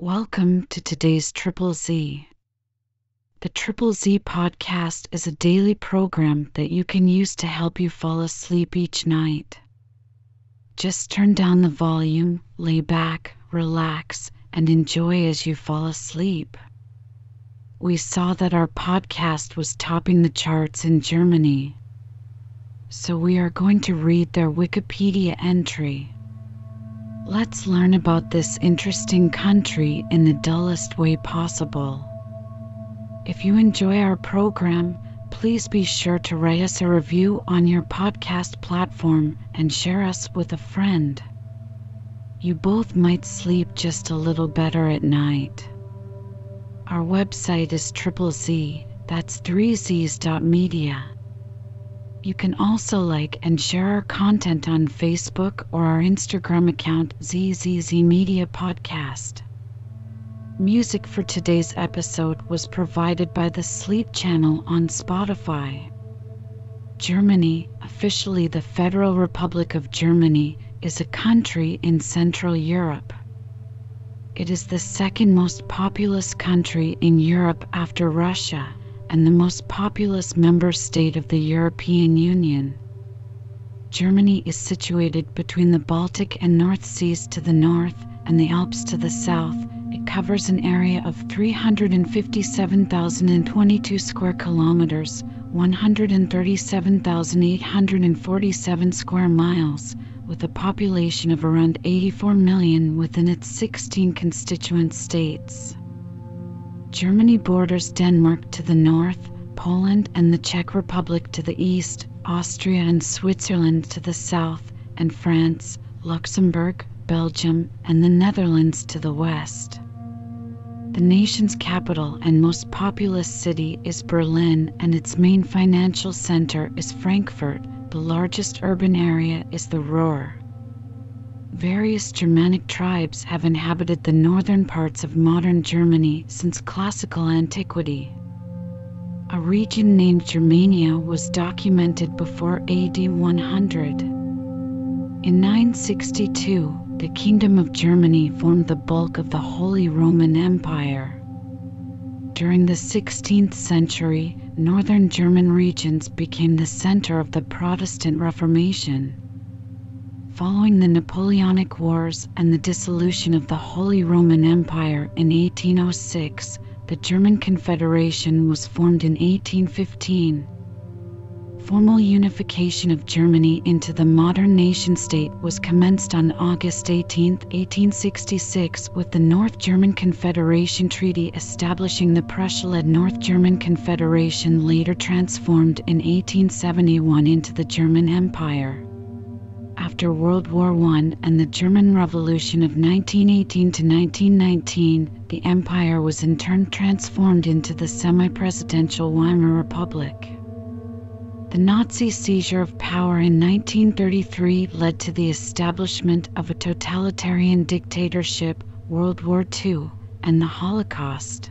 Welcome to today's Triple Z. The Triple Z podcast is a daily program that you can use to help you fall asleep each night. Just turn down the volume, lay back, relax, and enjoy as you fall asleep. We saw that our podcast was topping the charts in Germany, so we are going to read their Wikipedia entry. Let's learn about this interesting country in the dullest way possible. If you enjoy our program, please be sure to write us a review on your podcast platform and share us with a friend. You both might sleep just a little better at night. Our website is Triple Z, that's 3z's.media. You can also like and share our content on Facebook or our Instagram account ZZZ Media Podcast. Music for today's episode was provided by the Sleep channel on Spotify. Germany, officially the Federal Republic of Germany, is a country in Central Europe. It is the second most populous country in Europe after Russia, and the most populous member state of the European Union. Germany is situated between the Baltic and North Seas to the north and the Alps to the south. It covers an area of 357,022 square kilometers, 137,847 square miles, with a population of around 84 million within its 16 constituent states. Germany borders Denmark to the north, Poland and the Czech Republic to the east, Austria and Switzerland to the south, and France, Luxembourg, Belgium, and the Netherlands to the west. The nation's capital and most populous city is Berlin, and its main financial center is Frankfurt. The largest urban area is the Ruhr. Various Germanic tribes have inhabited the northern parts of modern Germany since classical antiquity. A region named Germania was documented before AD 100. In 962, the Kingdom of Germany formed the bulk of the Holy Roman Empire. During the 16th century, northern German regions became the center of the Protestant Reformation. Following the Napoleonic Wars and the dissolution of the Holy Roman Empire in 1806, the German Confederation was formed in 1815. Formal unification of Germany into the modern nation-state was commenced on August 18, 1866, with the North German Confederation Treaty establishing the Prussia-led North German Confederation, later transformed in 1871 into the German Empire. After World War I and the German Revolution of 1918 to 1919, the empire was in turn transformed into the semi-presidential Weimar Republic. The Nazi seizure of power in 1933 led to the establishment of a totalitarian dictatorship, World War II, and the Holocaust.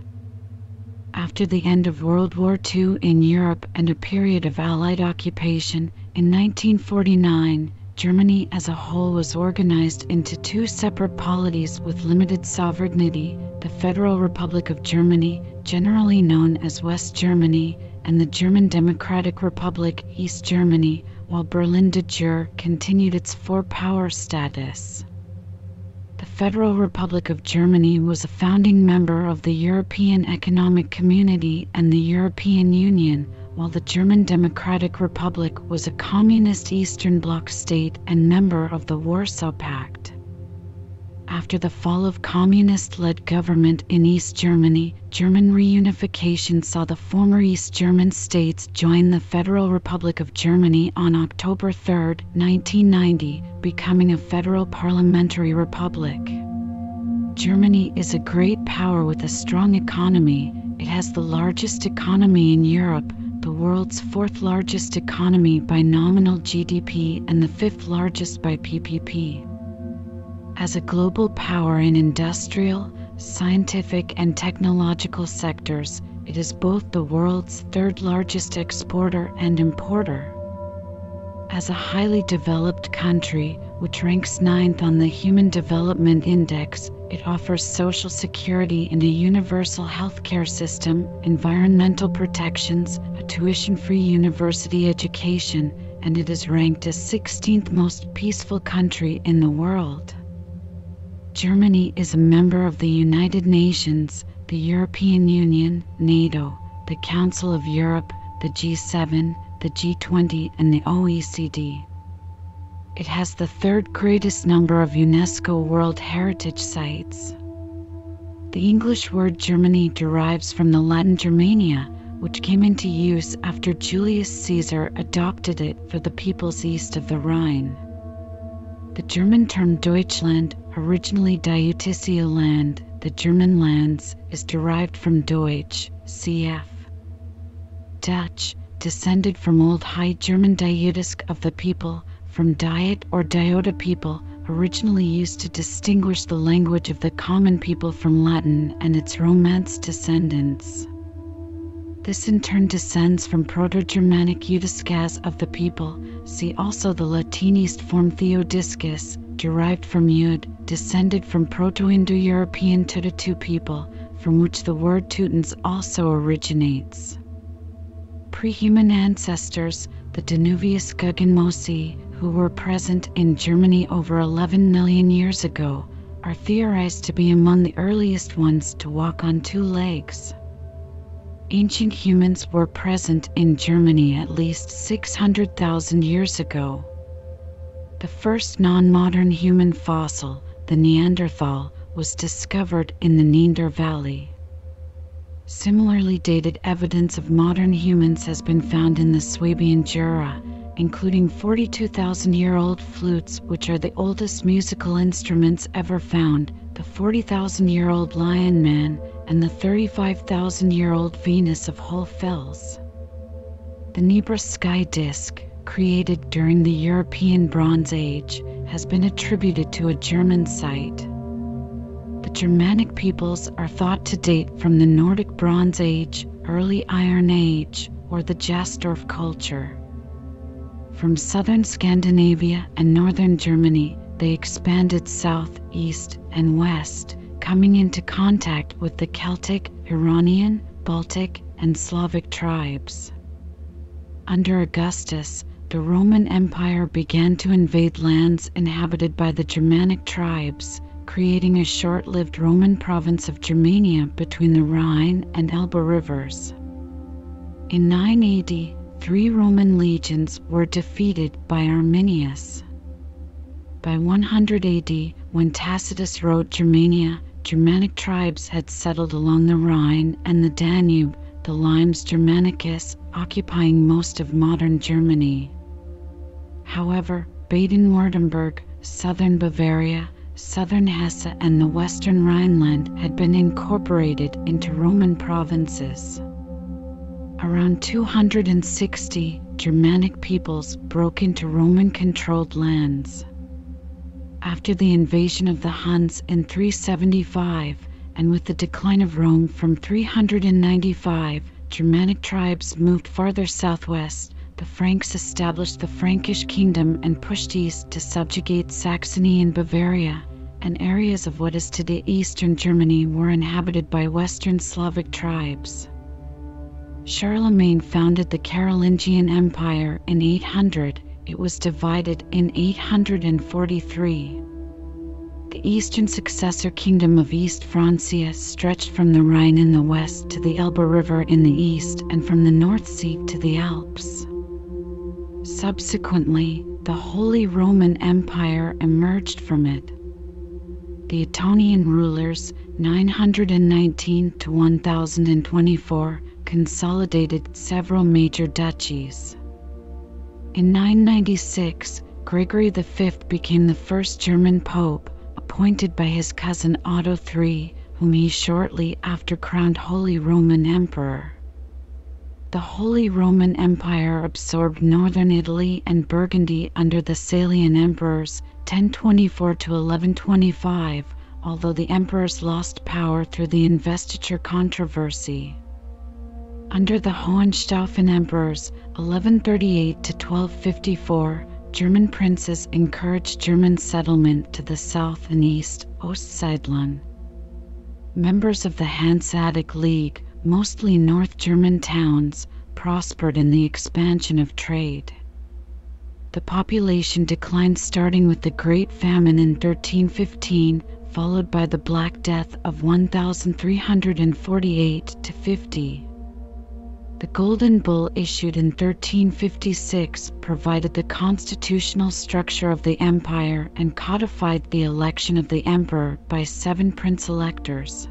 After the end of World War II in Europe and a period of Allied occupation, in 1949, Germany as a whole was organized into two separate polities with limited sovereignty: the Federal Republic of Germany, generally known as West Germany, and the German Democratic Republic, East Germany, while Berlin de jure continued its four-power status. The Federal Republic of Germany was a founding member of the European Economic Community and the European Union, while the German Democratic Republic was a communist Eastern Bloc state and member of the Warsaw Pact. After the fall of communist-led government in East Germany, German reunification saw the former East German states join the Federal Republic of Germany on October 3, 1990, becoming a federal parliamentary republic. Germany is a great power with a strong economy. It has the largest economy in Europe, the world's fourth largest economy by nominal GDP and the fifth largest by PPP. As a global power in industrial, scientific, and technological sectors, it is both the world's third largest exporter and importer. As a highly developed country, which ranks 9th on the Human Development Index, It offers social security and a universal healthcare system, environmental protections, a tuition-free university education, and it is ranked as 16th most peaceful country in the world. Germany is a member of the United Nations, the European Union, NATO, the Council of Europe, the G7, the G20, and the OECD. It has the third greatest number of UNESCO World Heritage Sites. The English word Germany derives from the Latin Germania, which came into use after Julius Caesar adopted it for the peoples east of the Rhine. The German term Deutschland, originally Deutsche Land, the German lands, is derived from Deutsch, cf. Dutch, descended from Old High German Diutisk of the people, from Diet or Diota people, originally used to distinguish the language of the common people from Latin and its Romance descendants. This in turn descends from Proto-Germanic Eudiscas of the people, see also the Latinized form Theodiscus, derived from Eud, descended from Proto-Indo-European Tututu people, from which the word Teutons also originates. Pre-human ancestors, the Danuvius Guggenmosi, who were present in Germany over 11 million years ago, are theorized to be among the earliest ones to walk on two legs. Ancient humans were present in Germany at least 600,000 years ago. The first non-modern human fossil, the Neanderthal, was discovered in the Neander Valley. Similarly dated evidence of modern humans has been found in the Swabian Jura, including 42,000-year-old flutes, which are the oldest musical instruments ever found, the 40,000-year-old Lion Man, and the 35,000-year-old Venus of Whole Fels. The Nebra sky disk, created during the European Bronze Age, has been attributed to a German site. The Germanic peoples are thought to date from the Nordic Bronze Age, Early Iron Age, or the Jastorf culture. From southern Scandinavia and northern Germany, they expanded south, east, and west, coming into contact with the Celtic, Iranian, Baltic, and Slavic tribes. Under Augustus, the Roman Empire began to invade lands inhabited by the Germanic tribes, creating a short-lived Roman province of Germania between the Rhine and Elbe rivers. In 9 AD, 3 Roman legions were defeated by Arminius. By 100 AD, when Tacitus wrote Germania, Germanic tribes had settled along the Rhine and the Danube, the Limes Germanicus, occupying most of modern Germany. However, Baden-Württemberg, southern Bavaria, southern Hesse, and the western Rhineland had been incorporated into Roman provinces. Around 260 Germanic peoples broke into Roman-controlled lands. After the invasion of the Huns in 375, and with the decline of Rome from 395, Germanic tribes moved farther southwest. The Franks established the Frankish kingdom and pushed east to subjugate Saxony and Bavaria, and areas of what is today eastern Germany were inhabited by Western Slavic tribes. Charlemagne founded the Carolingian Empire in 800. It was divided in 843. The eastern successor kingdom of East Francia stretched from the Rhine in the west to the Elbe River in the east and from the North Sea to the Alps. Subsequently, the Holy Roman Empire emerged from it. The Ettonian rulers, 919 to 1024, consolidated several major duchies. In 996, Gregory V became the first German pope, appointed by his cousin Otto III, whom he shortly after crowned Holy Roman Emperor. The Holy Roman Empire absorbed northern Italy and Burgundy under the Salian emperors, 1024 to 1125, although the emperors lost power through the investiture controversy. Under the Hohenstaufen emperors, 1138 to 1254, German princes encouraged German settlement to the south and east, Ostsiedlern. Members of the Hanseatic League, mostly North German towns, prospered in the expansion of trade. The population declined starting with the Great Famine in 1315, followed by the Black Death of 1348–50. The Golden Bull issued in 1356 provided the constitutional structure of the empire and codified the election of the emperor by 7 prince-electors.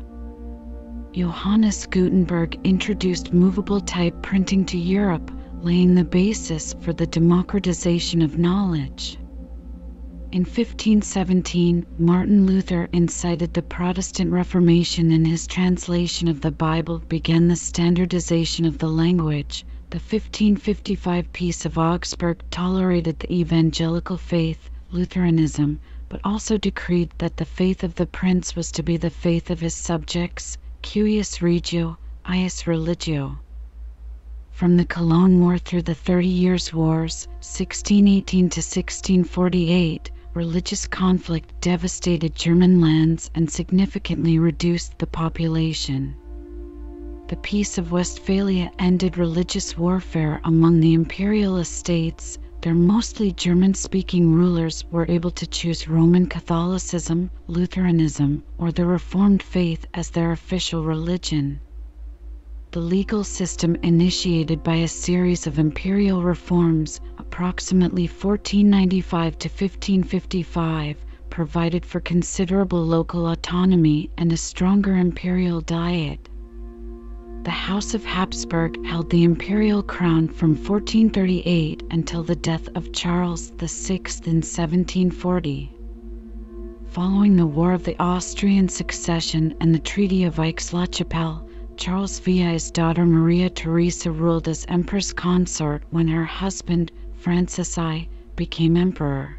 Johannes Gutenberg introduced movable type printing to Europe, laying the basis for the democratization of knowledge. In 1517, Martin Luther incited the Protestant Reformation, and his translation of the Bible began the standardization of the language. The 1555 Peace of Augsburg tolerated the evangelical faith, Lutheranism, but also decreed that the faith of the prince was to be the faith of his subjects, cuius regio, ius religio. From the Cologne War through the 30 Years' Wars, 1618 to 1648, religious conflict devastated German lands and significantly reduced the population. The Peace of Westphalia ended religious warfare among the imperial estates. Their mostly German-speaking rulers were able to choose Roman Catholicism, Lutheranism, or the Reformed faith as their official religion. The legal system, initiated by a series of imperial reforms, approximately 1495 to 1555, provided for considerable local autonomy and a stronger imperial diet. The House of Habsburg held the imperial crown from 1438 until the death of Charles VI in 1740. Following the War of the Austrian Succession and the Treaty of Aix-la-Chapelle, Charles VI's daughter Maria Theresa ruled as Empress Consort when her husband, Francis I, became emperor.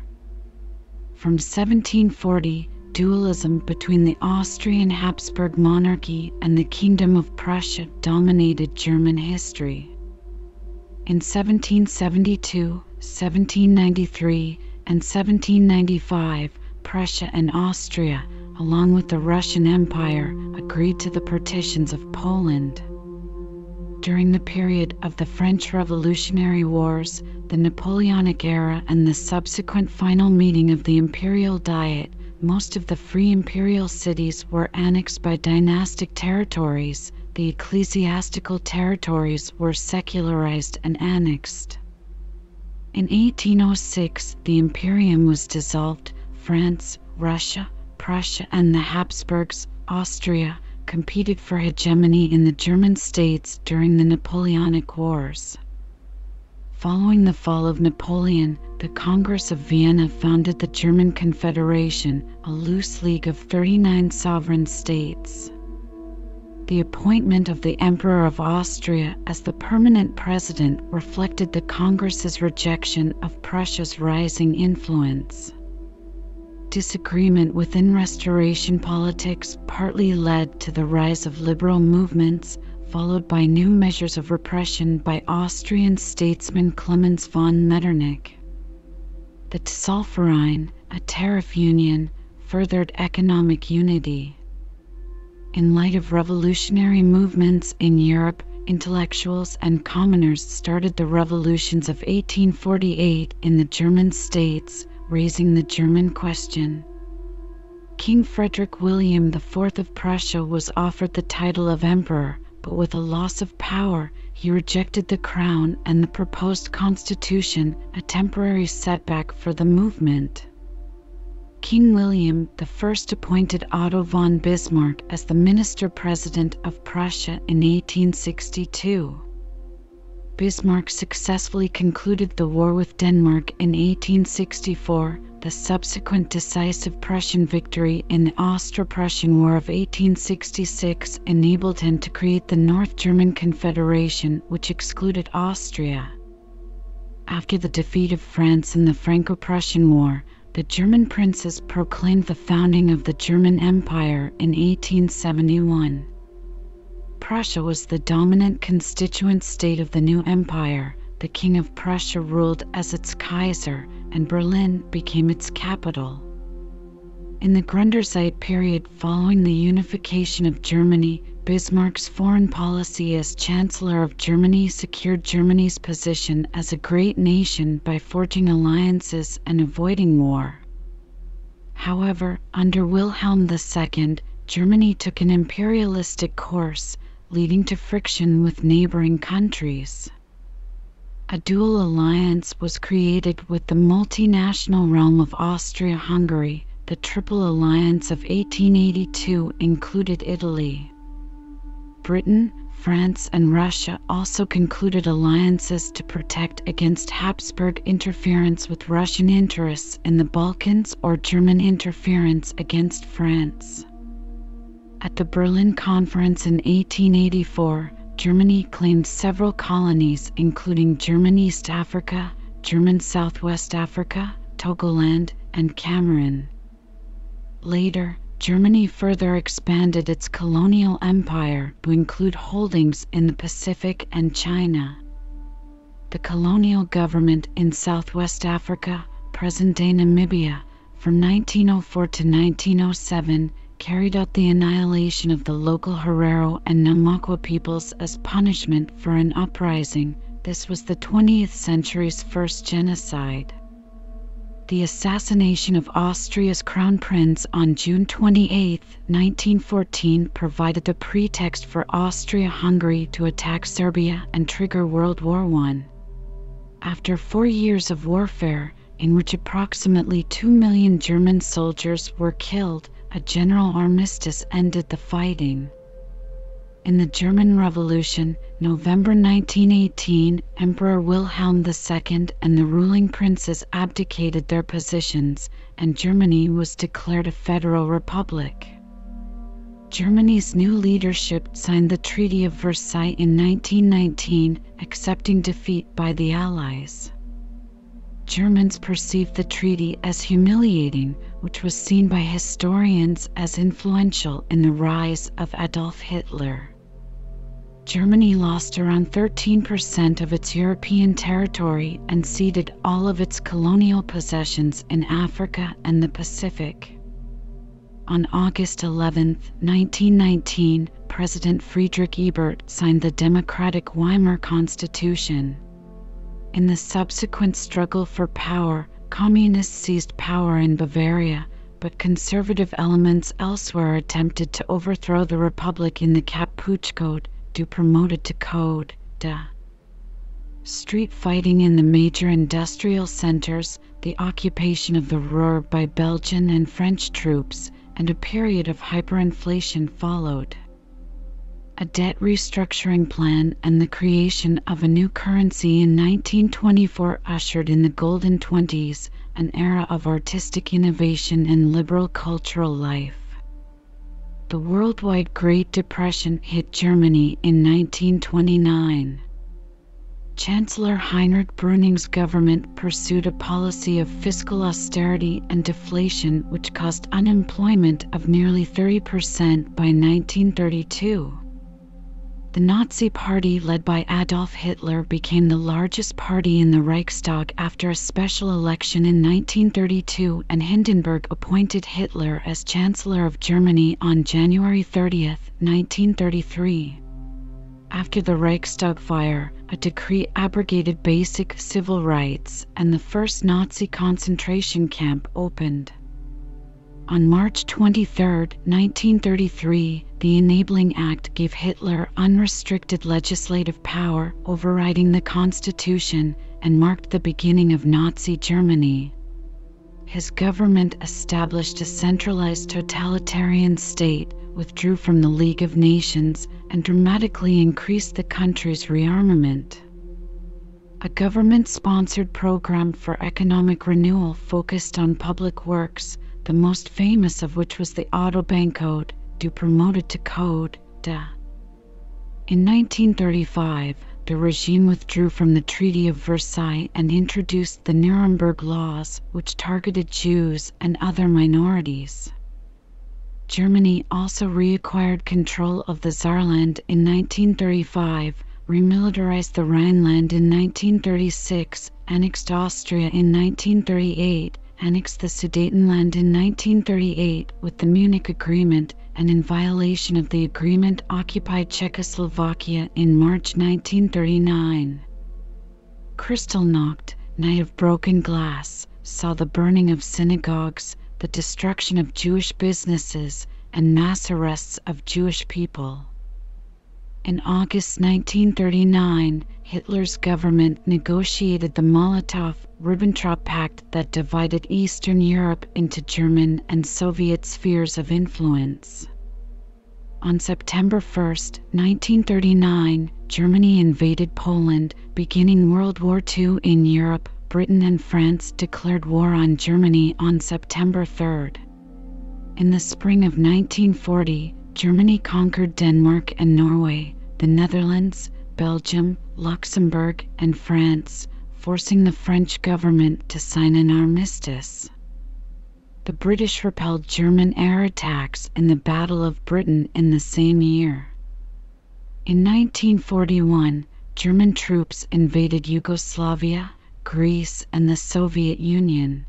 From 1740, dualism between the Austrian Habsburg monarchy and the Kingdom of Prussia dominated German history. In 1772, 1793, and 1795, Prussia and Austria, along with the Russian Empire, agreed to the partitions of Poland. During the period of the French Revolutionary Wars, the Napoleonic era, and the subsequent final meeting of the Imperial Diet, most of the free imperial cities were annexed by dynastic territories. The ecclesiastical territories were secularized and annexed. In 1806, the Imperium was dissolved. France, Russia, Prussia, and the Habsburgs, Austria, competed for hegemony in the German states during the Napoleonic Wars. Following the fall of Napoleon, the Congress of Vienna founded the German Confederation, a loose league of 39 sovereign states. The appointment of the Emperor of Austria as the permanent president reflected the Congress's rejection of Prussia's rising influence. Disagreement within Restoration politics partly led to the rise of liberal movements, followed by new measures of repression by Austrian statesman Clemens von Metternich. The Zollverein, a tariff union, furthered economic unity. In light of revolutionary movements in Europe, intellectuals and commoners started the revolutions of 1848 in the German states, raising the German question. King Frederick William IV of Prussia was offered the title of emperor, but with a loss of power, he rejected the crown and the proposed constitution, a temporary setback for the movement. King William I appointed Otto von Bismarck as the minister-president of Prussia in 1862. Bismarck successfully concluded the war with Denmark in 1864. The subsequent decisive Prussian victory in the Austro-Prussian War of 1866 enabled him to create the North German Confederation, which excluded Austria. After the defeat of France in the Franco-Prussian War, the German princes proclaimed the founding of the German Empire in 1871. Prussia was the dominant constituent state of the new empire. The King of Prussia ruled as its Kaiser, and Berlin became its capital. In the Gründerzeit period following the unification of Germany, Bismarck's foreign policy as Chancellor of Germany secured Germany's position as a great nation by forging alliances and avoiding war. However, under Wilhelm II, Germany took an imperialistic course, leading to friction with neighboring countries. A dual alliance was created with the multinational realm of Austria-Hungary. The Triple Alliance of 1882 included Italy. Britain, France, and Russia also concluded alliances to protect against Habsburg interference with Russian interests in the Balkans or German interference against France. At the Berlin Conference in 1884, Germany claimed several colonies including German East Africa, German Southwest Africa, Togoland, and Cameroon. Later, Germany further expanded its colonial empire to include holdings in the Pacific and China. The colonial government in Southwest Africa, present-day Namibia, from 1904 to 1907, carried out the annihilation of the local Herero and Namakwa peoples as punishment for an uprising. This was the 20th century's first genocide. The assassination of Austria's crown prince on June 28, 1914 provided the pretext for Austria-Hungary to attack Serbia and trigger World War I. After 4 years of warfare, in which approximately 2 million German soldiers were killed, a general armistice ended the fighting. In the German Revolution, November 1918, Emperor Wilhelm II and the ruling princes abdicated their positions, and Germany was declared a federal republic. Germany's new leadership signed the Treaty of Versailles in 1919, accepting defeat by the Allies. Germans perceived the treaty as humiliating, which was seen by historians as influential in the rise of Adolf Hitler. Germany lost around 13% of its European territory and ceded all of its colonial possessions in Africa and the Pacific. On August 11, 1919, President Friedrich Ebert signed the democratic Weimar Constitution. In the subsequent struggle for power, communists seized power in Bavaria, but conservative elements elsewhere attempted to overthrow the republic in the Code promoted to Code ZZZPOD. Street fighting in the major industrial centers, the occupation of the Ruhr by Belgian and French troops, and a period of hyperinflation followed. A debt restructuring plan and the creation of a new currency in 1924 ushered in the Golden Twenties, an era of artistic innovation and liberal cultural life. The worldwide Great Depression hit Germany in 1929. Chancellor Heinrich Brüning's government pursued a policy of fiscal austerity and deflation which caused unemployment of nearly 30% by 1932. The Nazi Party led by Adolf Hitler became the largest party in the Reichstag after a special election in 1932, and Hindenburg appointed Hitler as Chancellor of Germany on January 30, 1933. After the Reichstag fire, a decree abrogated basic civil rights, and the first Nazi concentration camp opened. On March 23, 1933, the Enabling Act gave Hitler unrestricted legislative power, overriding the Constitution, and marked the beginning of Nazi Germany. His government established a centralized totalitarian state, withdrew from the League of Nations, and dramatically increased the country's rearmament. A government-sponsored program for economic renewal focused on public works, the most famous of which was the Autobahncode, promoted to Code ZZZPOD. In 1935, the regime withdrew from the Treaty of Versailles and introduced the Nuremberg Laws, which targeted Jews and other minorities. Germany also reacquired control of the Saarland in 1935, remilitarized the Rhineland in 1936, annexed Austria in 1938, annexed the Sudetenland in 1938 with the Munich Agreement, and in violation of the agreement occupied Czechoslovakia in March 1939. Kristallnacht, Night of Broken Glass, saw the burning of synagogues, the destruction of Jewish businesses, and mass arrests of Jewish people. In August 1939, Hitler's government negotiated the Molotov-Ribbentrop Pact that divided Eastern Europe into German and Soviet spheres of influence. On September 1, 1939, Germany invaded Poland, beginning World War II in Europe. Britain and France declared war on Germany on September 3. In the spring of 1940, Germany conquered Denmark and Norway, the Netherlands, Belgium, Luxembourg, and France, forcing the French government to sign an armistice. The British repelled German air attacks in the Battle of Britain in the same year. In 1941, German troops invaded Yugoslavia, Greece, and the Soviet Union.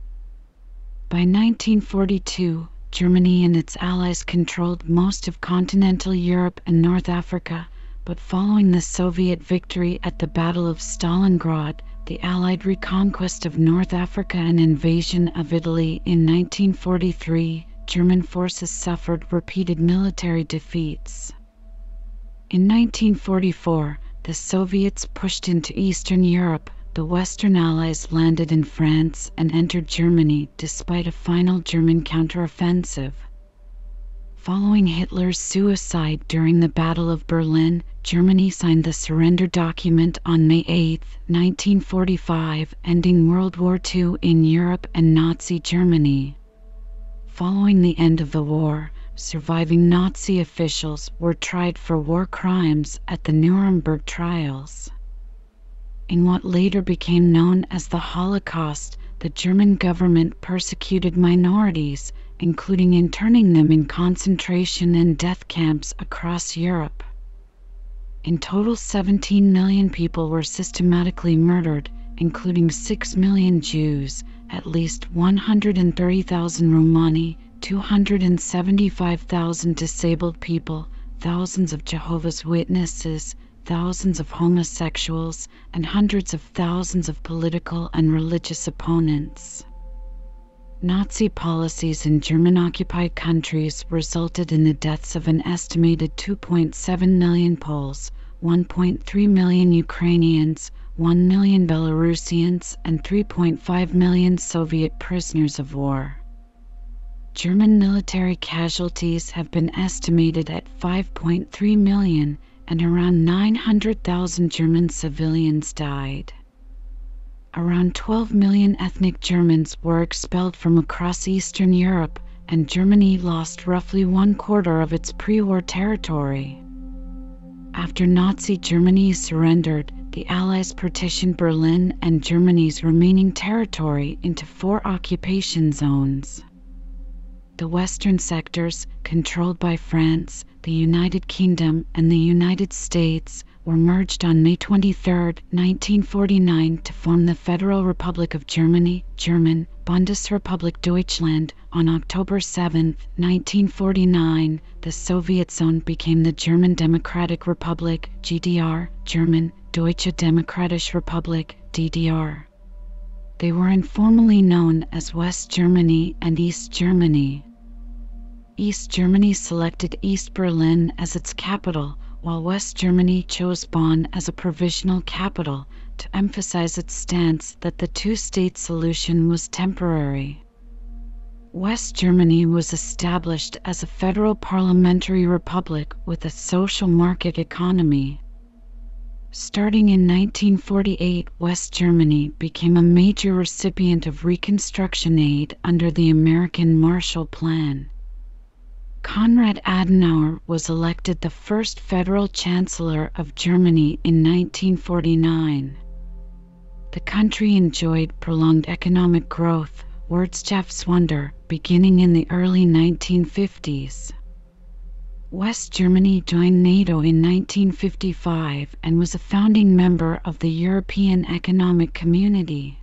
By 1942, Germany and its allies controlled most of continental Europe and North Africa, but following the Soviet victory at the Battle of Stalingrad, the Allied reconquest of North Africa and invasion of Italy in 1943, German forces suffered repeated military defeats. In 1944, the Soviets pushed into Eastern Europe. The Western Allies landed in France and entered Germany despite a final German counteroffensive. Following Hitler's suicide during the Battle of Berlin, Germany signed the surrender document on May 8, 1945, ending World War II in Europe and Nazi Germany. Following the end of the war, surviving Nazi officials were tried for war crimes at the Nuremberg trials. In what later became known as the Holocaust, the German government persecuted minorities, including interning them in concentration and death camps across Europe. In total, 17 million people were systematically murdered, including 6 million Jews, at least 130,000 Romani, 275,000 disabled people, thousands of Jehovah's Witnesses, thousands of homosexuals, and hundreds of thousands of political and religious opponents. Nazi policies in German-occupied countries resulted in the deaths of an estimated 2.7 million Poles, 1.3 million Ukrainians, 1 million Belarusians, and 3.5 million Soviet prisoners of war. German military casualties have been estimated at 5.3 million, and around 900,000 German civilians died. Around 12 million ethnic Germans were expelled from across Eastern Europe, and Germany lost roughly 1/4 of its pre-war territory. After Nazi Germany surrendered, the Allies partitioned Berlin and Germany's remaining territory into 4 occupation zones. The western sectors, controlled by France, the United Kingdom, and the United States, were merged on May 23, 1949 to form the Federal Republic of Germany, German, Bundesrepublik Deutschland. On October 7, 1949, the Soviet zone became the German Democratic Republic, GDR, German, Deutsche Demokratische Republik, DDR. They were informally known as West Germany and East Germany. East Germany selected East Berlin as its capital, while West Germany chose Bonn as a provisional capital, to emphasize its stance that the two-state solution was temporary. West Germany was established as a federal parliamentary republic with a social market economy. Starting in 1948, West Germany became a major recipient of Reconstruction aid under the American Marshall Plan. Konrad Adenauer was elected the first federal chancellor of Germany in 1949. The country enjoyed prolonged economic growth, Wirtschaftswunder, beginning in the early 1950s. West Germany joined NATO in 1955 and was a founding member of the European Economic Community.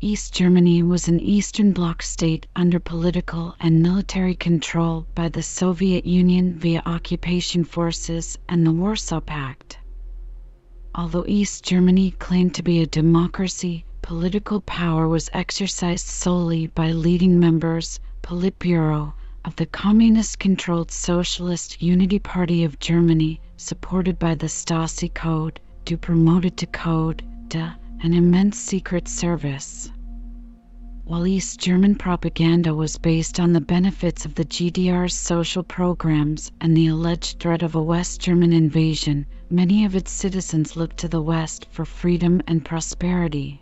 East Germany was an Eastern Bloc state under political and military control by the Soviet Union via occupation forces and the Warsaw Pact. Although East Germany claimed to be a democracy, political power was exercised solely by leading members, Politburo, of the communist-controlled Socialist Unity Party of Germany, supported by the Stasi Code, promoted to Code ZZZPOD, an immense secret service. While East German propaganda was based on the benefits of the GDR's social programs and the alleged threat of a West German invasion, many of its citizens looked to the West for freedom and prosperity.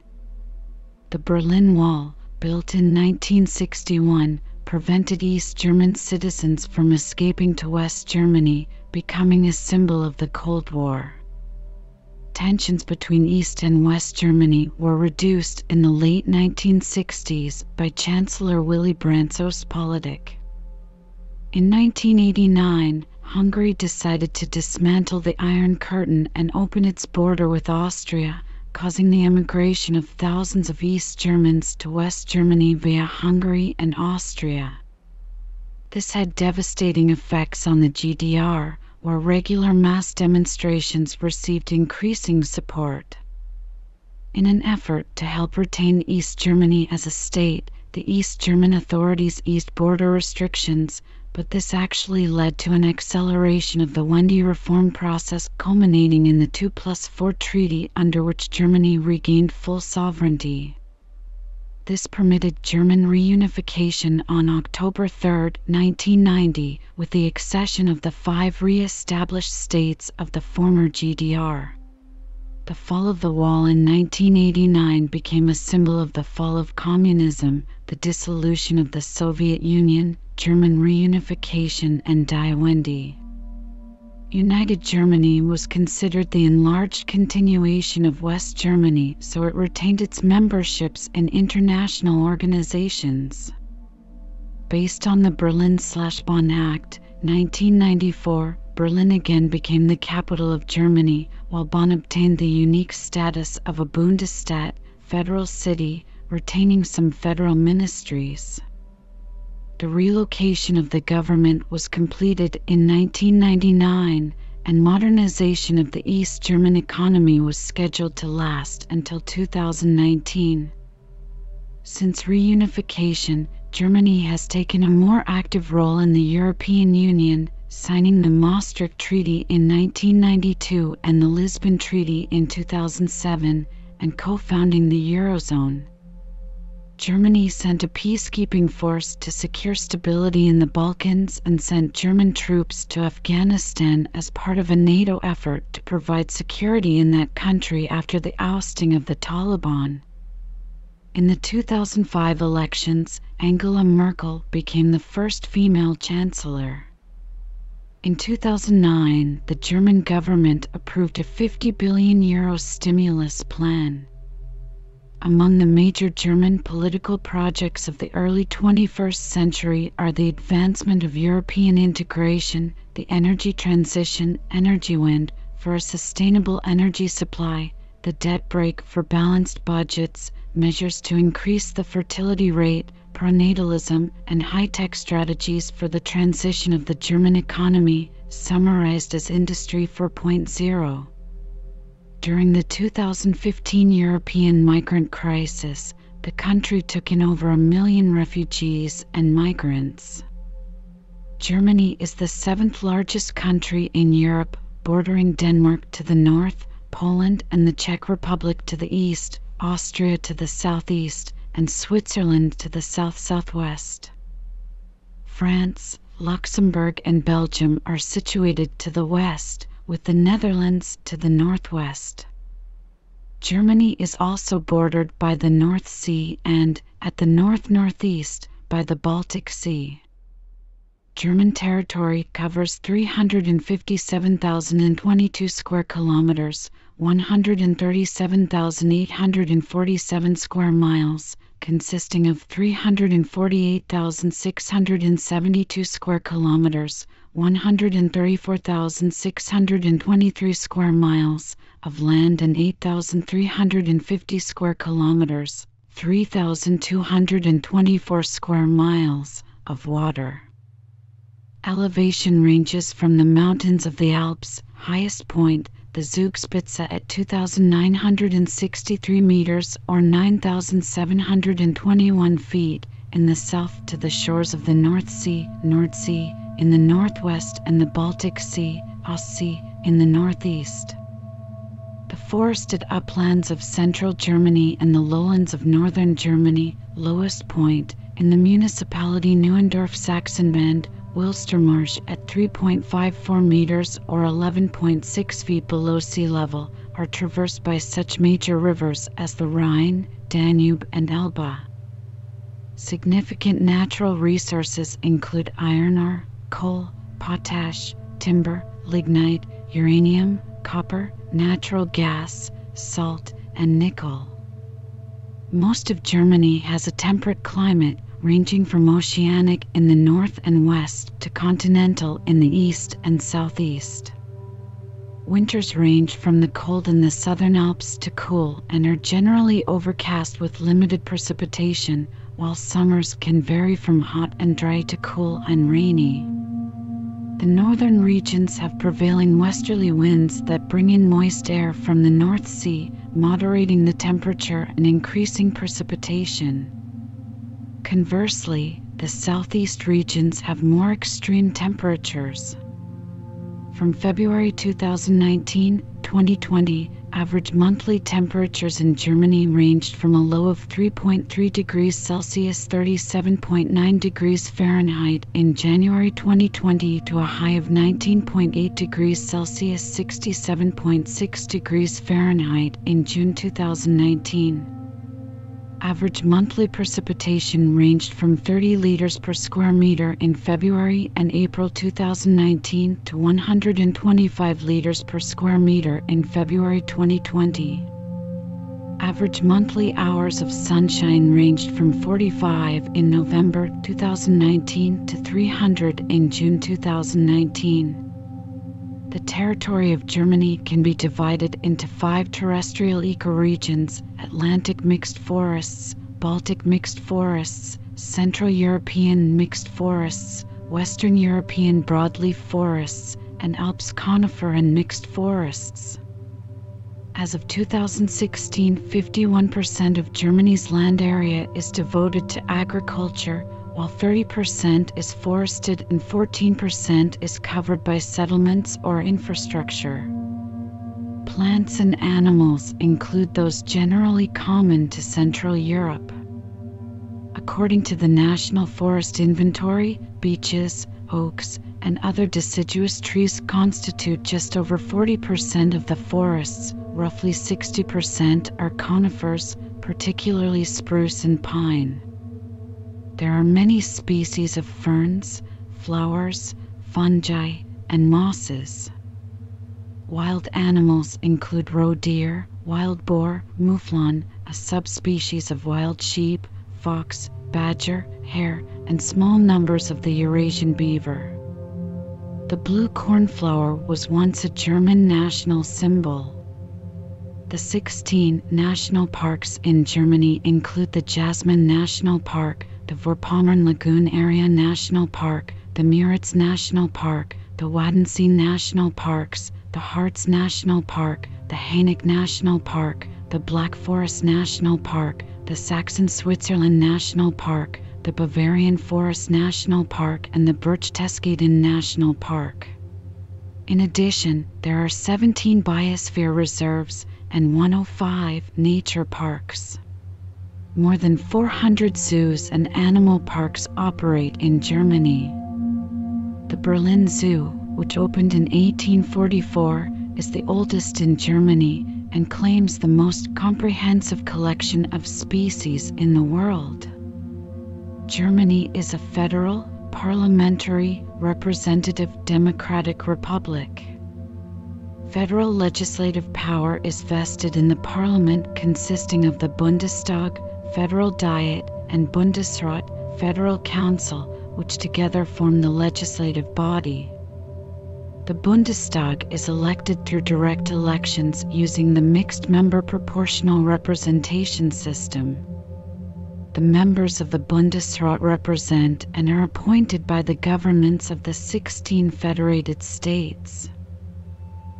The Berlin Wall, built in 1961, prevented East German citizens from escaping to West Germany, becoming a symbol of the Cold War. Tensions between East and West Germany were reduced in the late 1960s by Chancellor Willy Brandt's Ostpolitik. In 1989, Hungary decided to dismantle the Iron Curtain and open its border with Austria, causing the emigration of thousands of East Germans to West Germany via Hungary and Austria. This had devastating effects on the GDR, where regular mass demonstrations received increasing support. In an effort to help retain East Germany as a state, the East German authorities eased border restrictions, but this actually led to an acceleration of the Wendy reform process, culminating in the 2+4 treaty under which Germany regained full sovereignty. This permitted German reunification on October 3, 1990, with the accession of the 5 re-established states of the former GDR. The fall of the wall in 1989 became a symbol of the fall of communism, the dissolution of the Soviet Union, German reunification, and Die Wende. United Germany was considered the enlarged continuation of West Germany, so it retained its memberships in international organizations. Based on the Berlin-Bonn Act, 1994, Berlin again became the capital of Germany, while Bonn obtained the unique status of a Bundesstaat, federal city, retaining some federal ministries. The relocation of the government was completed in 1999, and modernization of the East German economy was scheduled to last until 2019. Since reunification, Germany has taken a more active role in the European Union, signing the Maastricht Treaty in 1992 and the Lisbon Treaty in 2007, and co-founding the Eurozone. Germany sent a peacekeeping force to secure stability in the Balkans and sent German troops to Afghanistan as part of a NATO effort to provide security in that country after the ousting of the Taliban. In the 2005 elections, Angela Merkel became the first female chancellor. In 2009, the German government approved a €50 billion stimulus plan. Among the major German political projects of the early 21st century are the advancement of European integration, the energy transition, Energiewende, for a sustainable energy supply, the debt break for balanced budgets, measures to increase the fertility rate, pronatalism, and high-tech strategies for the transition of the German economy, summarized as Industry 4.0. During the 2015 European migrant crisis, the country took in over 1 million refugees and migrants. Germany is the 7th largest country in Europe, bordering Denmark to the north, Poland and the Czech Republic to the east, Austria to the southeast, and Switzerland to the south-southwest. France, Luxembourg and Belgium are situated to the west, with the Netherlands to the northwest. Germany is also bordered by the North Sea and, at the north-northeast, by the Baltic Sea. German territory covers 357,022 square kilometers, 137,847 square miles, consisting of 348,672 square kilometers, 134,623 square miles of land and 8,350 square kilometers, 3,224 square miles of water. Elevation ranges from the mountains of the Alps, highest point, the Zugspitze at 2,963 meters or 9,721 feet in the south to the shores of the North Sea in the northwest and the Baltic Sea, Ostsee, in the northeast. The forested uplands of central Germany and the lowlands of northern Germany, lowest point, in the municipality Neuendorf-Sachsenband, Wilstermarsch at 3.54 meters or 11.6 feet below sea level, are traversed by such major rivers as the Rhine, Danube, and Elbe. Significant natural resources include iron ore, coal, potash, timber, lignite, uranium, copper, natural gas, salt, and nickel. Most of Germany has a temperate climate, ranging from oceanic in the north and west to continental in the east and southeast. Winters range from the cold in the southern Alps to cool and are generally overcast with limited precipitation, while summers can vary from hot and dry to cool and rainy. The northern regions have prevailing westerly winds that bring in moist air from the North Sea, moderating the temperature and increasing precipitation. Conversely, the southeast regions have more extreme temperatures. From February 2019-2020, average monthly temperatures in Germany ranged from a low of 3.3 degrees Celsius (37.9 degrees Fahrenheit) in January 2020 to a high of 19.8 degrees Celsius (67.6 degrees Fahrenheit) in June 2019. Average monthly precipitation ranged from 30 liters per square meter in February and April 2019 to 125 liters per square meter in February 2020. Average monthly hours of sunshine ranged from 45 in November 2019 to 300 in June 2019. The territory of Germany can be divided into 5 terrestrial ecoregions: Atlantic mixed forests, Baltic mixed forests, Central European mixed forests, Western European broadleaf forests, and Alps conifer and mixed forests. As of 2016, 51% of Germany's land area is devoted to agriculture, while 30% is forested and 14% is covered by settlements or infrastructure. Plants and animals include those generally common to Central Europe. According to the National Forest Inventory, beeches, oaks, and other deciduous trees constitute just over 40% of the forests. Roughly 60% are conifers, particularly spruce and pine. There are many species of ferns, flowers, fungi, and mosses. Wild animals include roe deer, wild boar, mouflon, a subspecies of wild sheep, fox, badger, hare, and small numbers of the Eurasian beaver. The blue cornflower was once a German national symbol. The 16 national parks in Germany include the Jasmin National Park, the Vorpommern Lagoon Area National Park, the Müritz National Park, the Wadensee National Parks, the Harz National Park, the Hainich National Park, the Black Forest National Park, the Saxon-Switzerland National Park, the Bavarian Forest National Park, and the Berchtesgaden National Park. In addition, there are 17 biosphere reserves and 105 nature parks. More than 400 zoos and animal parks operate in Germany. The Berlin Zoo, which opened in 1844, is the oldest in Germany and claims the most comprehensive collection of species in the world. Germany is a federal, parliamentary, representative democratic republic. Federal legislative power is vested in the parliament consisting of the Bundestag, Federal Diet, and Bundesrat, Federal Council, which together form the legislative body. The Bundestag is elected through direct elections using the mixed-member proportional representation system. The members of the Bundesrat represent and are appointed by the governments of the 16 federated states.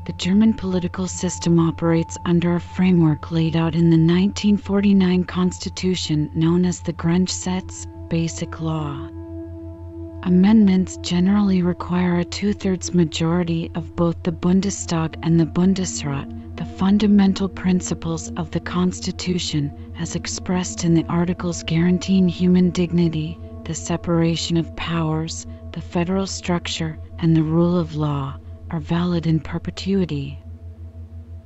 The German political system operates under a framework laid out in the 1949 constitution known as the Grundgesetz, Basic Law. Amendments generally require a two-thirds majority of both the Bundestag and the Bundesrat. The fundamental principles of the Constitution, as expressed in the articles guaranteeing human dignity, the separation of powers, the federal structure, and the rule of law, are valid in perpetuity.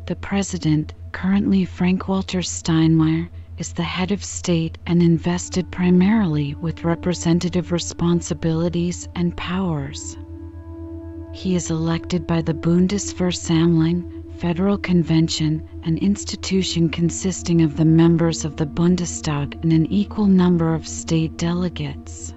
The President, currently Frank-Walter Steinmeier, is the head of state and invested primarily with representative responsibilities and powers. He is elected by the Bundesversammlung, Federal Convention, an institution consisting of the members of the Bundestag and an equal number of state delegates.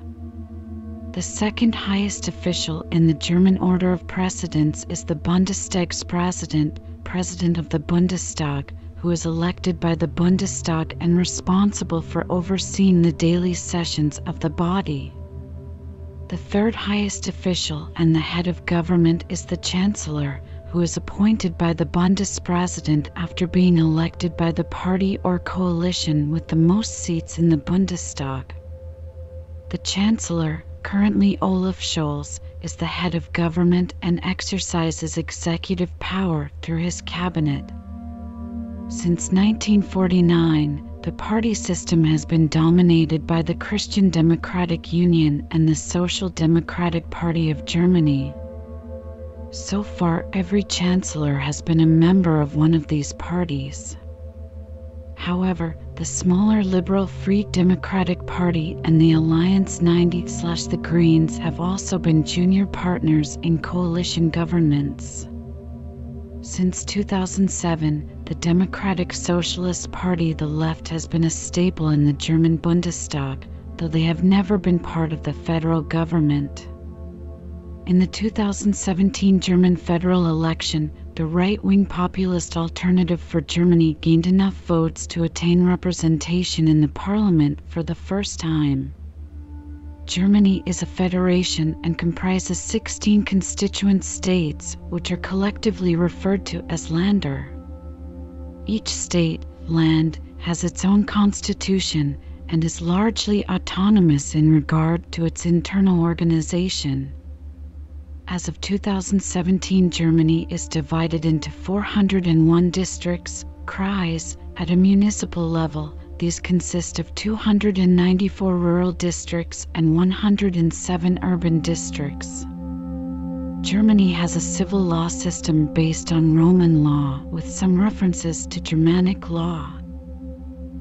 The second highest official in the German order of precedence is the Bundestagspräsident, President of the Bundestag, who is elected by the Bundestag and responsible for overseeing the daily sessions of the body. The third highest official and the head of government is the Chancellor, who is appointed by the Bundespräsident after being elected by the party or coalition with the most seats in the Bundestag. The Chancellor, currently Olaf Scholz, is the head of government and exercises executive power through his cabinet. Since 1949, the party system has been dominated by the Christian Democratic Union and the Social Democratic Party of Germany. So far, every chancellor has been a member of one of these parties. However, the smaller Liberal Free Democratic Party and the Alliance 90/the Greens have also been junior partners in coalition governments. Since 2007, the Democratic Socialist Party, the left, has been a staple in the German Bundestag, though they have never been part of the federal government. In the 2017 German federal election, the right-wing populist Alternative for Germany gained enough votes to attain representation in the parliament for the first time. Germany is a federation and comprises 16 constituent states, which are collectively referred to as Länder. Each state, land, has its own constitution and is largely autonomous in regard to its internal organization. As of 2017, Germany is divided into 401 districts, Kreise. At a municipal level, these consist of 294 rural districts and 107 urban districts. Germany has a civil law system based on Roman law with some references to Germanic law.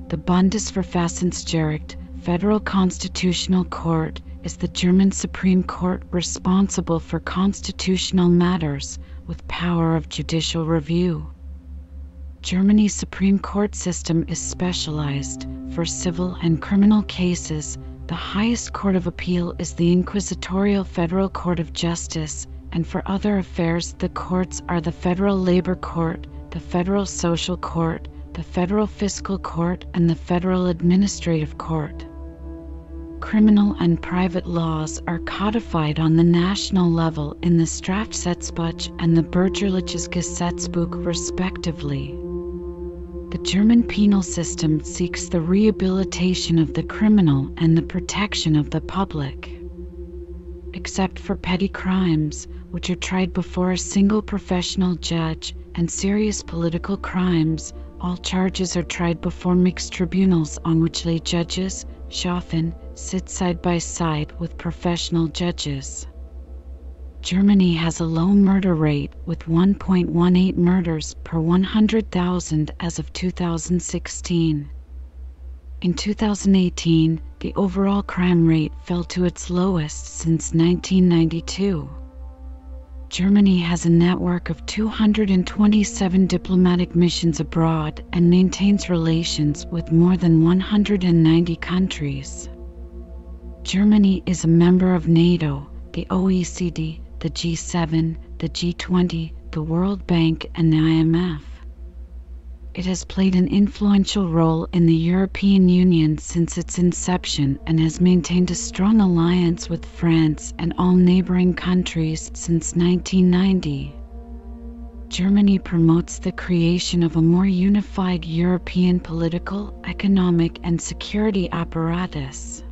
The Bundesverfassungsgericht, Federal Constitutional Court, is the German Supreme Court responsible for constitutional matters with power of judicial review. Germany's Supreme Court system is specialized. For civil and criminal cases, the highest court of appeal is the Inquisitorial Federal Court of Justice, and for other affairs the courts are the Federal Labor Court, the Federal Social Court, the Federal Fiscal Court, and the Federal Administrative Court. Criminal and private laws are codified on the national level in the Strafgesetzbuch and the Bürgerliches Gesetzbuch respectively. The German penal system seeks the rehabilitation of the criminal and the protection of the public. Except for petty crimes, which are tried before a single professional judge, and serious political crimes, all charges are tried before mixed tribunals on which lay judges, Schafen, sit side by side with professional judges. Germany has a low murder rate with 1.18 murders per 100,000 as of 2016. In 2018, the overall crime rate fell to its lowest since 1992. Germany has a network of 227 diplomatic missions abroad and maintains relations with more than 190 countries. Germany is a member of NATO, the OECD, the G7, the G20, the World Bank, and the IMF. It has played an influential role in the European Union since its inception and has maintained a strong alliance with France and all neighboring countries since 1990. Germany promotes the creation of a more unified European political, economic, and security apparatus.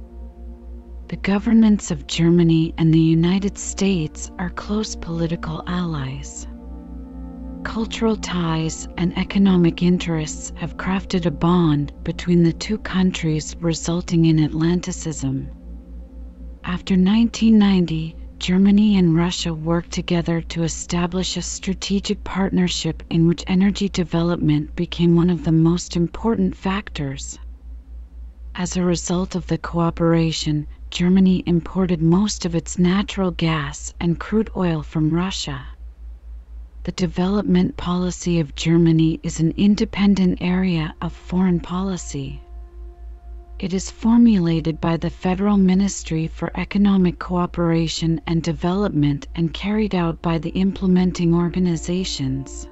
The governments of Germany and the United States are close political allies. Cultural ties and economic interests have crafted a bond between the two countries, resulting in Atlanticism. After 1990, Germany and Russia worked together to establish a strategic partnership in which energy development became one of the most important factors. As a result of the cooperation, Germany imported most of its natural gas and crude oil from Russia. The development policy of Germany is an independent area of foreign policy. It is formulated by the Federal Ministry for Economic Cooperation and Development and carried out by the implementing organizations.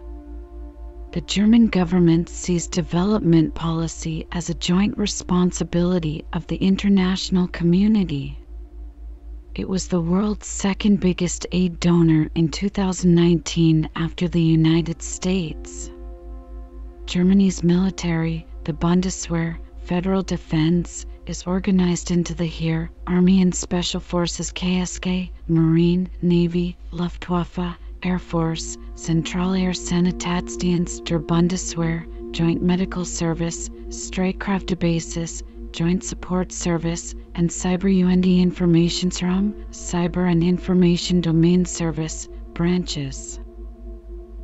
The German government sees development policy as a joint responsibility of the international community. It was the world's second biggest aid donor in 2019 after the United States. Germany's military, the Bundeswehr, Federal Defense, is organized into the Heer, Army and Special Forces KSK, Marine, Navy, Luftwaffe, Air Force, Zentralair-Sanitätsdienst der Bundeswehr, Joint Medical Service, Streitkräftebasis, Joint Support Service, and Cyber-UND Informationsraum, Cyber and Information Domain Service, branches.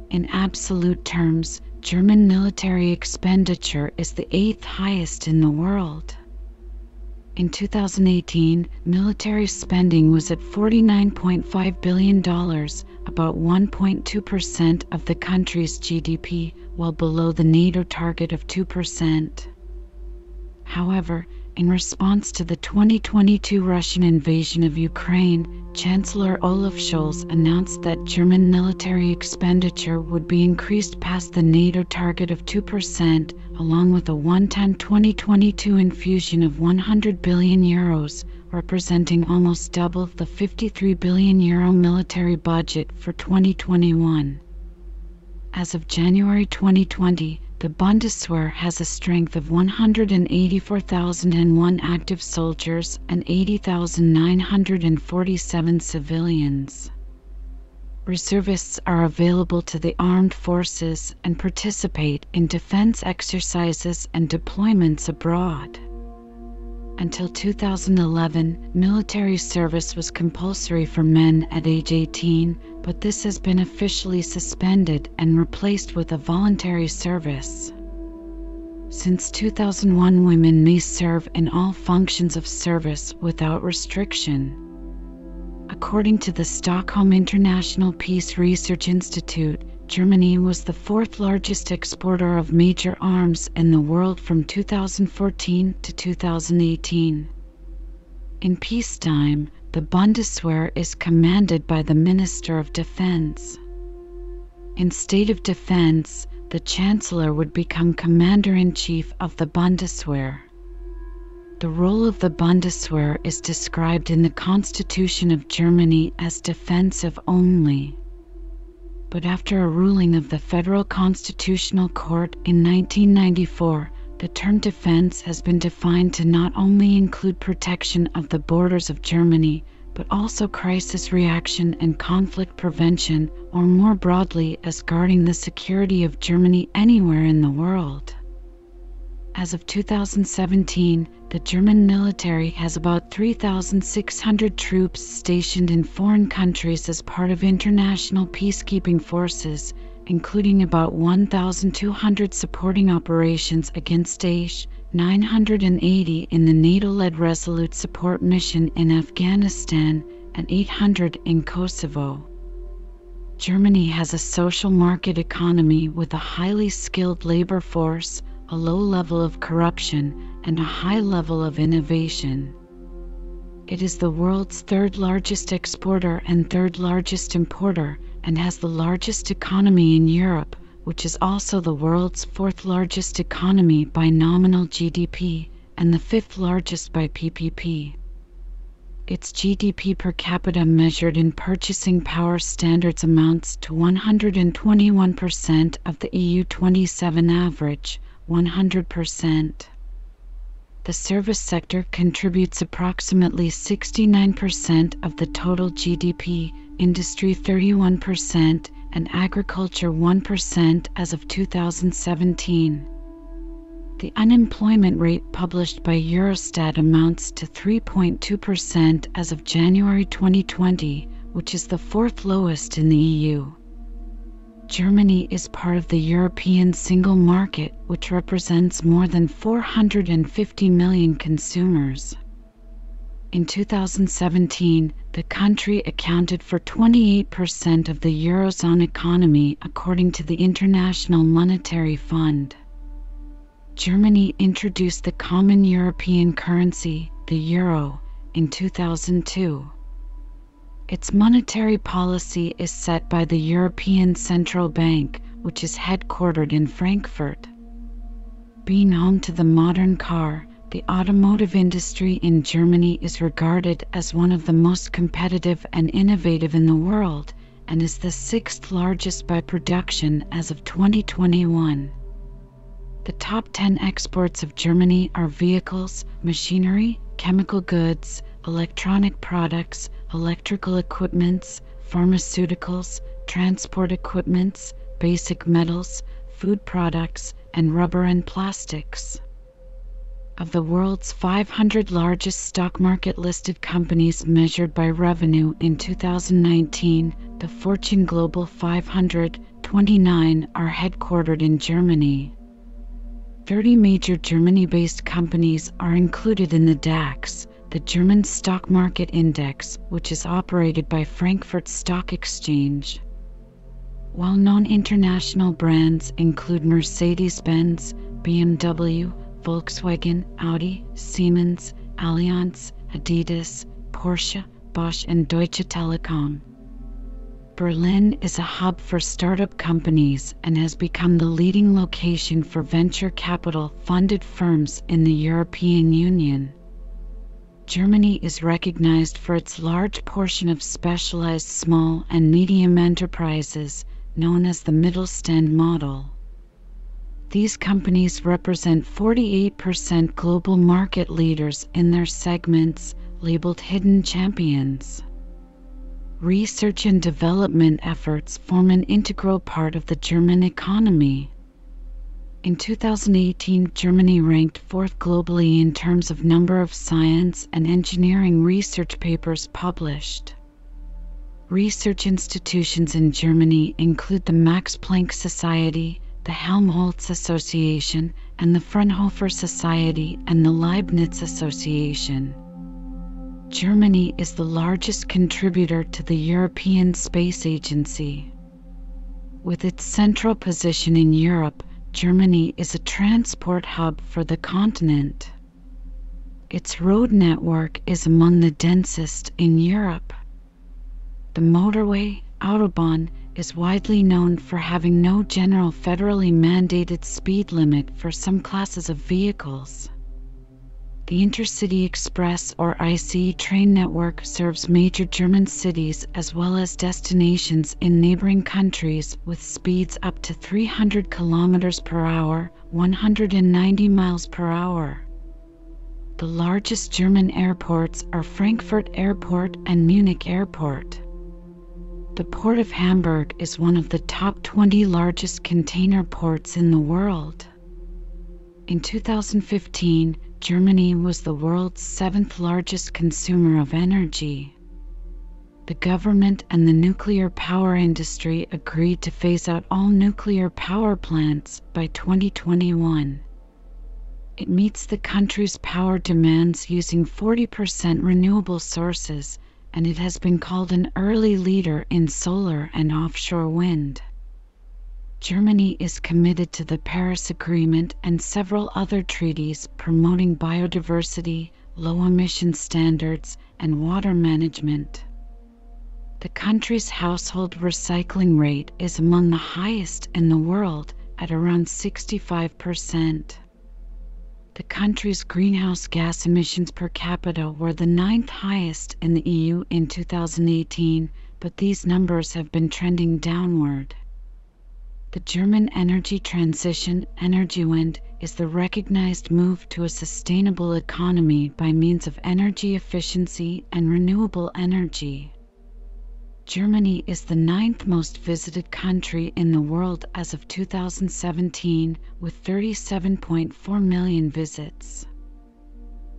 In absolute terms, German military expenditure is the 8th highest in the world. In 2018, military spending was at $49.5 billion, about 1.2% of the country's GDP, well below the NATO target of 2%. However, in response to the 2022 Russian invasion of Ukraine, Chancellor Olaf Scholz announced that German military expenditure would be increased past the NATO target of 2%, along with a one-time 2022 infusion of €100 billion, representing almost double the €53 billion military budget for 2021. As of January 2020, the Bundeswehr has a strength of 184,001 active soldiers and 80,947 civilians. Reservists are available to the armed forces and participate in defense exercises and deployments abroad. Until 2011, military service was compulsory for men at age 18, but this has been officially suspended and replaced with a voluntary service. Since 2001, women may serve in all functions of service without restriction. According to the Stockholm International Peace Research Institute, Germany was the 4th largest exporter of major arms in the world from 2014 to 2018. In peacetime, the Bundeswehr is commanded by the Minister of Defense. In state of defense, the Chancellor would become Commander-in-Chief of the Bundeswehr. The role of the Bundeswehr is described in the Constitution of Germany as defensive only. But after a ruling of the Federal Constitutional Court in 1994, the term defense has been defined to not only include protection of the borders of Germany, but also crisis reaction and conflict prevention, or more broadly as guarding the security of Germany anywhere in the world. As of 2017, the German military has about 3,600 troops stationed in foreign countries as part of international peacekeeping forces, including about 1,200 supporting operations against Daesh, 980 in the NATO-led Resolute Support Mission in Afghanistan, and 800 in Kosovo. Germany has a social market economy with a highly skilled labor force, a low level of corruption, and a high level of innovation. It is the world's 3rd largest exporter and 3rd largest importer, and has the largest economy in Europe, which is also the world's fourth largest economy by nominal GDP and the fifth largest by PPP. Its GDP per capita measured in purchasing power standards amounts to 121% of the EU 27 average, 100%. The service sector contributes approximately 69% of the total GDP, industry 31%, and agriculture 1% as of 2017. The unemployment rate published by Eurostat amounts to 3.2% as of January 2020, which is the fourth lowest in the EU. Germany is part of the European single market, which represents more than 450 million consumers. In 2017, the country accounted for 28% of the Eurozone economy, according to the International Monetary Fund. Germany introduced the common European currency, the euro, in 2002. Its monetary policy is set by the European Central Bank, which is headquartered in Frankfurt. Being home to the modern car, the automotive industry in Germany is regarded as one of the most competitive and innovative in the world, and is the sixth largest by production as of 2021. The top 10 exports of Germany are vehicles, machinery, chemical goods, electronic products, electrical equipments, pharmaceuticals, transport equipments, basic metals, food products, and rubber and plastics. Of the world's 500 largest stock market listed companies measured by revenue in 2019, the Fortune Global 500, 29 are headquartered in Germany. 30 major Germany-based companies are included in the DAX, the German stock market index, which is operated by Frankfurt Stock Exchange. Well-known international brands include Mercedes-Benz, BMW, Volkswagen, Audi, Siemens, Allianz, Adidas, Porsche, Bosch, and Deutsche Telekom. Berlin is a hub for startup companies and has become the leading location for venture capital-funded firms in the European Union. Germany is recognized for its large portion of specialized small and medium enterprises, known as the Mittelstand model. These companies represent 48% global market leaders in their segments, labeled hidden champions. Research and development efforts form an integral part of the German economy. In 2018, Germany ranked fourth globally in terms of number of science and engineering research papers published. Research institutions in Germany include the Max Planck Society, the Helmholtz Association, and the Fraunhofer Society and the Leibniz Association. Germany is the largest contributor to the European Space Agency. With its central position in Europe, Germany is a transport hub for the continent. Its road network is among the densest in Europe. The motorway, Autobahn, is widely known for having no general federally mandated speed limit for some classes of vehicles. The Intercity Express or ICE train network serves major German cities as well as destinations in neighboring countries with speeds up to 300 km per hour, 190 miles per hour. The largest German airports are Frankfurt Airport and Munich Airport. The Port of Hamburg is one of the top 20 largest container ports in the world. In 2015, Germany was the world's seventh largest consumer of energy. The government and the nuclear power industry agreed to phase out all nuclear power plants by 2021. It meets the country's power demands using 40% renewable sources, and it has been called an early leader in solar and offshore wind. Germany is committed to the Paris Agreement and several other treaties promoting biodiversity, low emission standards, and water management. The country's household recycling rate is among the highest in the world at around 65%. The country's greenhouse gas emissions per capita were the ninth highest in the EU in 2018, but these numbers have been trending downward. The German energy transition, Energiewende, is the recognized move to a sustainable economy by means of energy efficiency and renewable energy. Germany is the ninth most visited country in the world as of 2017, with 37.4 million visits.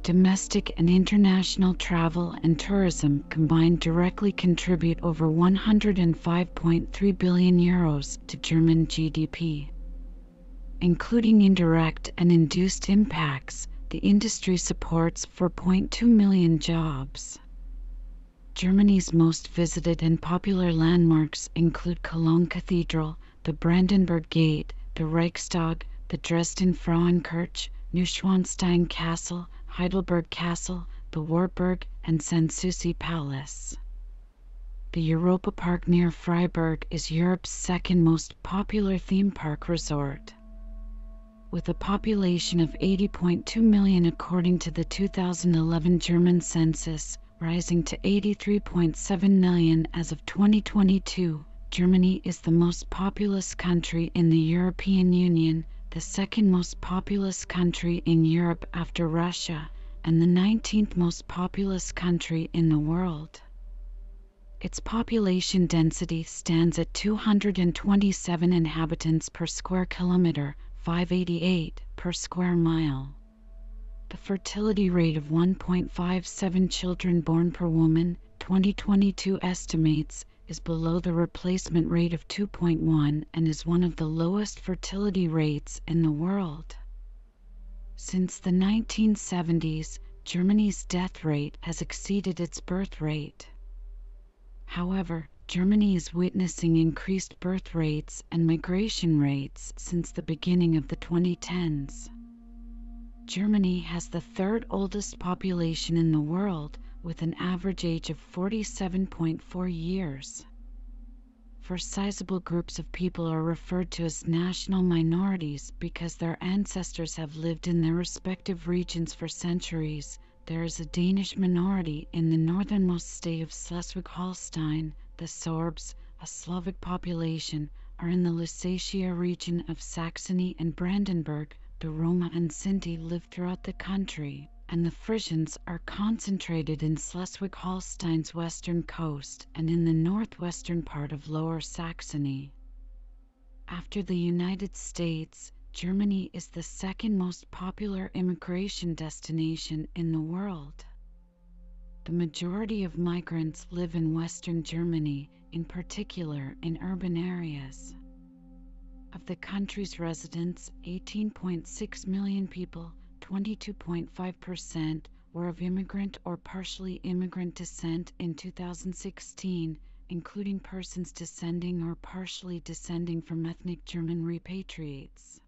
Domestic and international travel and tourism combined directly contribute over 105.3 billion euros to German GDP. Including indirect and induced impacts, the industry supports 4.2 million jobs. Germany's most visited and popular landmarks include Cologne Cathedral, the Brandenburg Gate, the Reichstag, the Dresden Frauenkirche, Neuschwanstein Castle, Heidelberg Castle, the Wartburg, and Sanssouci Palace. The Europa Park near Freiburg is Europe's second most popular theme park resort. With a population of 80.2 million according to the 2011 German census, rising to 83.7 million as of 2022, Germany is the most populous country in the European Union, the second most populous country in Europe after Russia, and the 19th most populous country in the world. Its population density stands at 227 inhabitants per square kilometer, 588 per square mile. The fertility rate of 1.57 children born per woman, 2022 estimates, is below the replacement rate of 2.1 and is one of the lowest fertility rates in the world. Since the 1970s, Germany's death rate has exceeded its birth rate. However, Germany is witnessing increased birth rates and migration rates since the beginning of the 2010s. Germany has the third oldest population in the world, with an average age of 47.4 years. For sizable groups of people are referred to as national minorities because their ancestors have lived in their respective regions for centuries. There is a Danish minority in the northernmost state of Schleswig-Holstein. The Sorbs, a Slavic population, are in the Lusatia region of Saxony and Brandenburg. The Roma and Sinti live throughout the country, and the Frisians are concentrated in Schleswig-Holstein's western coast and in the northwestern part of Lower Saxony. After the United States, Germany is the second most popular immigration destination in the world. The majority of migrants live in Western Germany, in particular in urban areas. Of the country's residents, 18.6 million people, 22.5%, were of immigrant or partially immigrant descent in 2016, including persons descending or partially descending from ethnic German repatriates.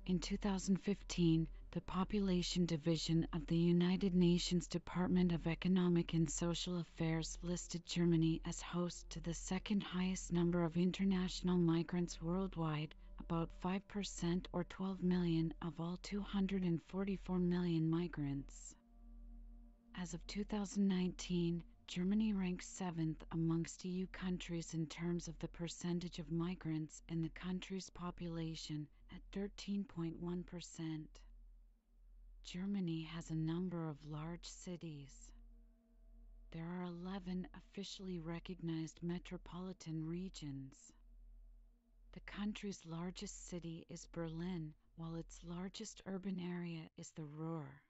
In 2015, the Population Division of the United Nations Department of Economic and Social Affairs listed Germany as host to the second highest number of international migrants worldwide, about 5% or 12 million of all 244 million migrants. As of 2019, Germany ranks 7th amongst EU countries in terms of the percentage of migrants in the country's population at 13.1%. Germany has a number of large cities. There are 11 officially recognized metropolitan regions. The country's largest city is Berlin, while its largest urban area is the Ruhr.